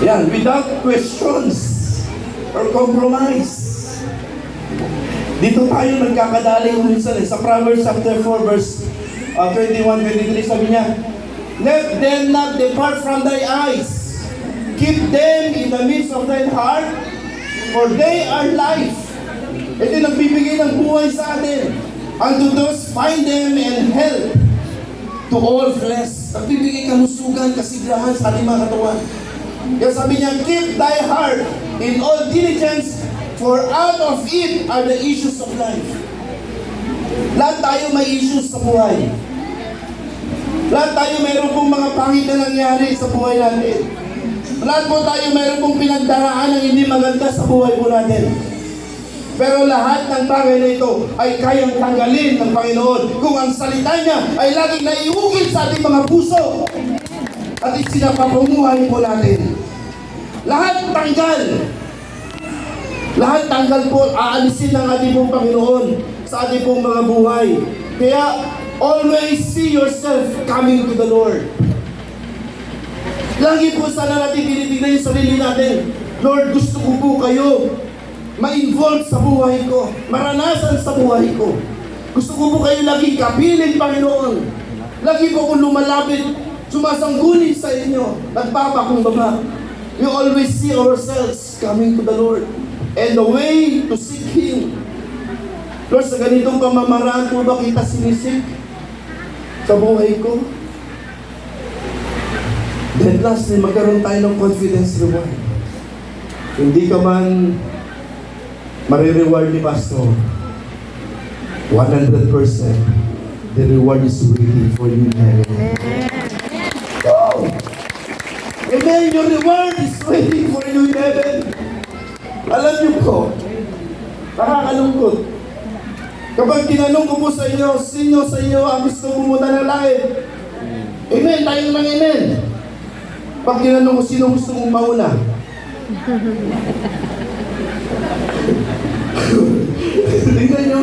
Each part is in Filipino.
Yan, without questions or compromise. Dito tayo nagkakadali minsan sa Proverbs chapter 4 verse 21-23, sabi niya, let them not depart from thy eyes. Keep them in the midst of thy heart, for they are life. Ito yung nagbibigay ng buhay sa atin. Unto those find them and health to all flesh. Nagbibigay kalusugan, kasiglahan sa ating mga katawan. Kaya sabi niya, keep thy heart in all diligence, for out of it are the issues of life. Lahat tayo may issues sa buhay. Lahat tayo mayroon pong mga pangit na nangyari sa buhay natin. Lahat po tayo mayroon pong pinagdaraan ng hindi maganda sa buhay po natin. Pero lahat ng bagay na ito ay kayang tanggalin ng Panginoon kung ang salita niya ay laging naiugil sa ating mga puso at isinapamumuhay po natin. Lahat tanggal. Lahat tanggal po, aalisin ng ating pong Panginoon sa ating pong mga buhay. Kaya, always see yourself coming to the Lord. Lagi po sana natin tinitignan yung sarili natin. Lord, gusto ko po kayo ma-involve sa buhay ko, maranasan sa buhay ko. Gusto ko po kayo lagi kapiling, Panginoon. Lagi po kong lumalapit, sumasangguni sa inyo, nagpapakumbaba. We always see ourselves coming to the Lord and the way to seek Him. Lord, sa ganitong pamamaraan po ba kita sinisik sa buhay ko? Then lastly, magkaroon tayo ng confidence reward. Hindi ka man marireward ni Pastor, 100%, the reward is waiting for you in heaven. Oh! Amen! Your reward is waiting for you in heaven. Alam niyo po, nakakalungkot. Kapag tinanong ko po sa inyo, sino sa inyo ang gusto pumunta ng langit? Amen! Tayo lang amen! Pag tinanong ko, sino gusto mong mauna? Tingnan nyo,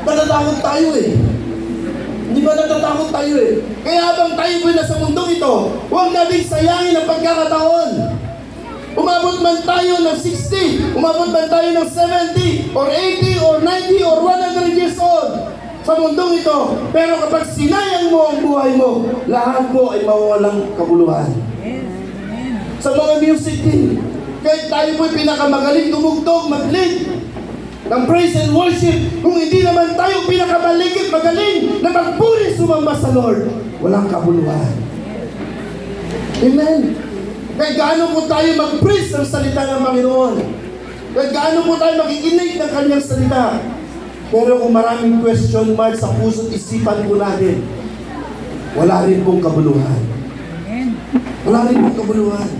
natatakot tayo eh. Hindi ba natatakot tayo eh? Kaya habang tayo po nasa mundong ito, huwag nating sayangin ang pagkakataon. Umabot man tayo ng 60, umabot man tayo ng 70, or 80, or 90, or 100 years old sa mundong ito. Pero kapag sinayang mo ang buhay mo, lahat mo ay mawawalang kabuluhan. Sa mga music din, kahit tayo po'y pinakamagaling tumugtog, mag-lead ng praise and worship, kung hindi naman tayo pinakamaligit, magaling na magpuri sumamba sa Lord, walang kabuluhan. Amen. Kahit gaano po tayo mag-praise ng salita ng Panginoon, kahit gaano po tayo makikinig ng kanyang salita, pero kung maraming question mark sa puso't isipan po natin, wala rin pong kabuluhan. Wala rin pong kabuluhan.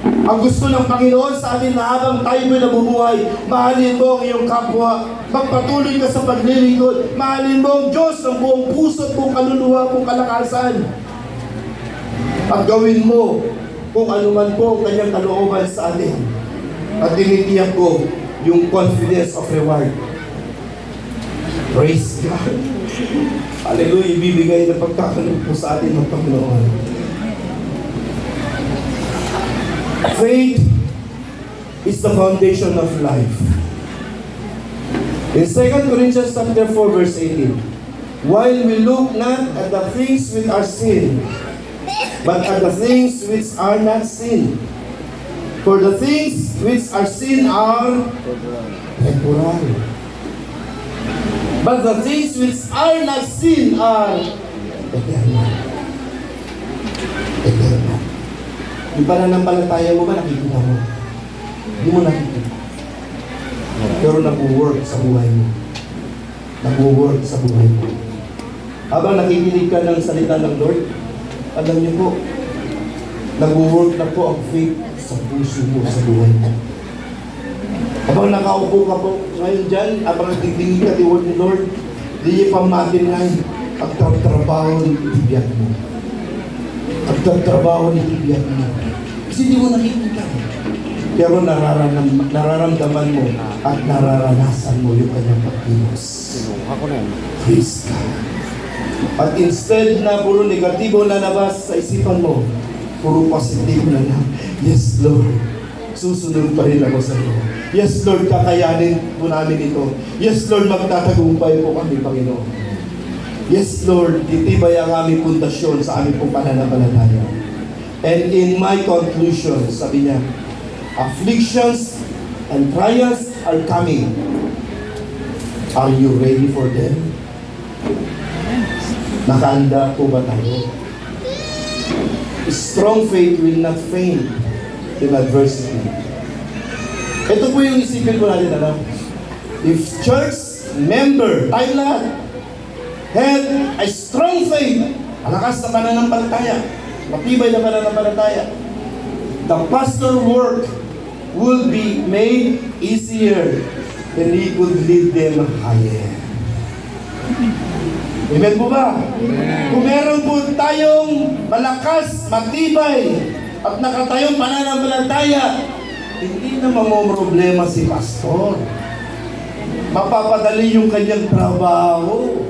Ang gusto ng Panginoon sa atin na habang tayo mo'y nabubuhay, mahalin mo ang iyong kapwa, magpatuloy ka sa paglilingkod, mahalin mo ang Diyos ng buong puso at buong kaluluwa, buong kalakasan. At gawin mo kung anuman po ang kanyang kalooban sa atin. At tinitiyak ko yung confidence of reward. Praise God. Hallelujah. Ibibigay na pagkakalog po sa atin ng Panginoon. Faith is the foundation of life. In 2 Corinthians chapter 4 verse 18, while we look not at the things which are seen, but at the things which are not seen. For the things which are seen are temporary, but the things which are not seen are eternal. Eternal. Yung pananampalataya mo ba, nakikita mo? Hindi mo nakikita. Pero nag-work sa buhay mo. Nag-work sa buhay mo. Habang nakikinig ka ng salita ng Lord, alam niyo po, nag-work na po ang faith sa puso mo, sa buhay mo. Habang nakaupo ka po ngayon dyan, habang nagtitingin ka, the word ni Lord, di niya pamatin ngayon ang trabaho ng ibigyan mo. Pagtatrabaho ni Biblia mo. Kasi hindi mo nakikita. Pero nararamdaman mo at nararanasan mo yung kanyang pagkilos. Praise God. At instead na puro negatibo na labas sa isipan mo, puro positive na lang. Yes, Lord. Susunod pa rin ako sa iyo. Yes, Lord, kakayanin po namin ito. Yes, Lord, magtatagumpay po kami, Panginoon. Yes, Lord, titibay ang aming pundasyon sa aming pong pananampalataya. And in my conclusion, sabi niya, afflictions and trials are coming. Are you ready for them? Nakahanda po ba tayo? Strong faith will not faint in adversity. Ito po yung isipin ko natin, alam. If church member, tayo lahat, had a strong faith, malakas na pananampalataya, matibay na pananampalataya, the pastor work will be made easier and he could lead them higher. Amen po ba? Amen. Kung meron po tayong malakas, matibay, at nakatayong pananampalataya, hindi na problema si pastor. Mapapadali yung kanyang trabaho.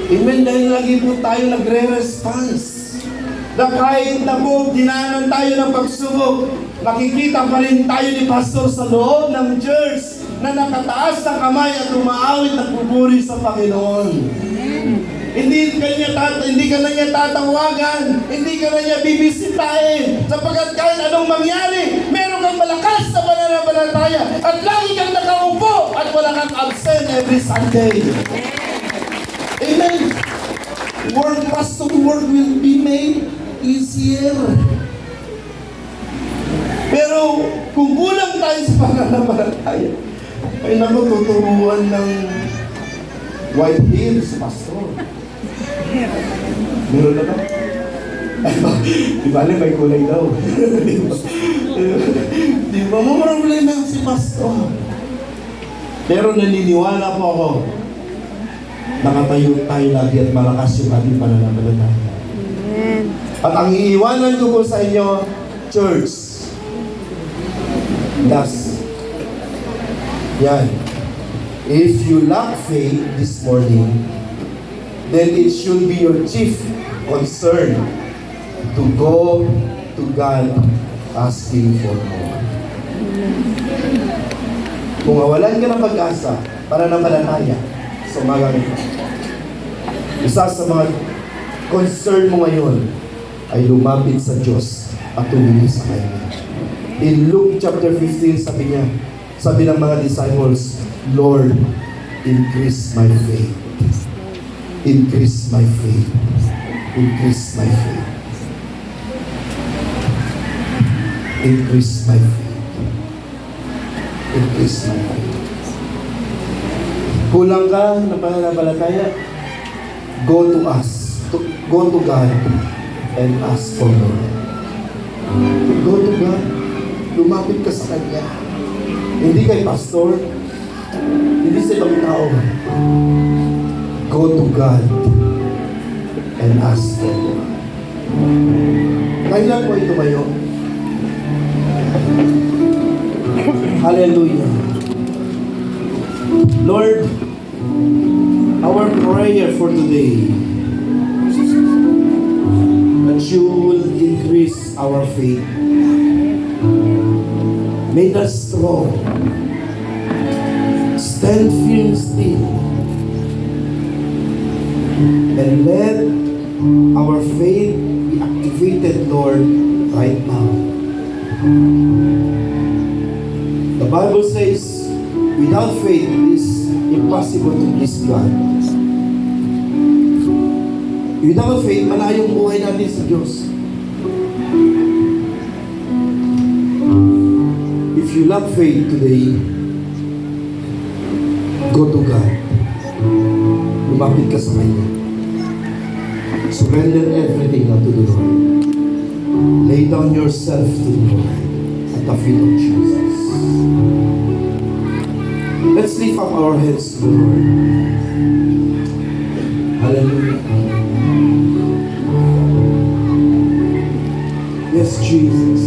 Amen, dahil lagi po tayo nagre-response. Na kahit na po dinanan tayo ng pagsubok, makikita pa rin tayo ni pastor sa loob ng church na nakataas ng kamay at umaawit at pupuri sa Panginoon. Hindi ka na niya tatawagan, hindi ka na niya bibisitahin, sapagkat kahit anong mangyari, meron kang malakas na pananampalataya at lagi kang nakaupo at wala kang absent every Sunday. Amen. Pastor work will be made easier. Pero kung kulang tayo sa pananampalataya, ay naku, tuturuan ng white hair sa pastor. Meron na ba? Di ba may kulay daw? Di ba mo problema si pastor? Pero naniniwala po ako, nakatayo tayo lagi at malakas yung ating pananampalataya. Amen. At ang iiwanan ko po sa inyo, church, das. Yan. If you lack faith this morning, then it should be your chief concern to go to God asking for more. Kung mawalan ka ng pag-asa, pananampalataya, sa umaga nito, isa sa mga concern mo ngayon ay lumapit sa Diyos at tumingin sa Kanya. In Luke chapter 15, sabi ng mga disciples, Lord, increase my faith. Increase my faith. Increase my faith. Increase my faith. Increase my faith. Kulang ka ng pananampalataya, go to us. Go to God and ask for more. Go to God. Lumapit ka sa Kanya. Hindi kay pastor, hindi sa ibang tao. Go to God and ask for more. Kailan po ito tumayo? Hallelujah. Lord, our prayer for today, that you will increase our faith. Make us strong. Stand firm still. And let our faith be activated, Lord, right now. The Bible says, without faith, it is impossible to please God. Without faith, malayong buhay natin sa Diyos. If you lack faith today, go to God. Lumapit ka sa Kanya. Surrender everything unto the Lord. Lay down yourself to the Lord at the feet of Jesus. Let's lift up our heads to the Lord. Hallelujah. Yes, Jesus.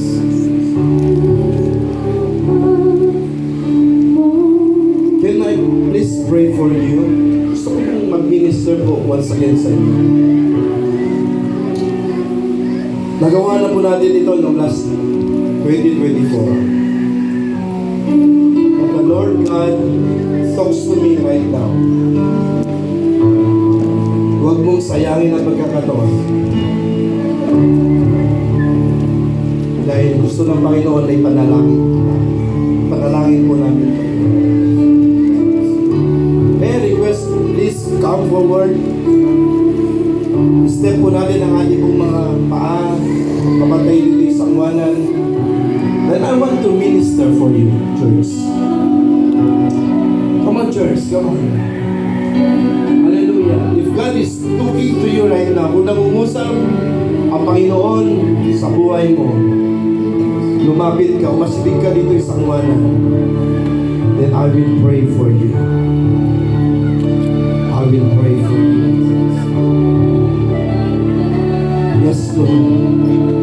Can I please pray for you? Gusto ko pong mag-minister po once again sa inyo. Nagawa na po natin ito noong last 2024. But the Lord God talks to me right now. Huwag mong sayangin ang pagkakataon. Dahil gusto ng Panginoon ay panalangin. Panalangin po namin. May I request, please come forward. Step po natin ang ating pong mga paa, papatay dito sa sangwanan. Then I want to minister for you, church. Come on, church, come on. Hallelujah. If God is talking to you right now, kung nangungusap ang Panginoon sa buhay mo, lumapit ka, umasilig ka dito sa sangwanan, then I will pray for you. I will pray for you. Yes, Lord.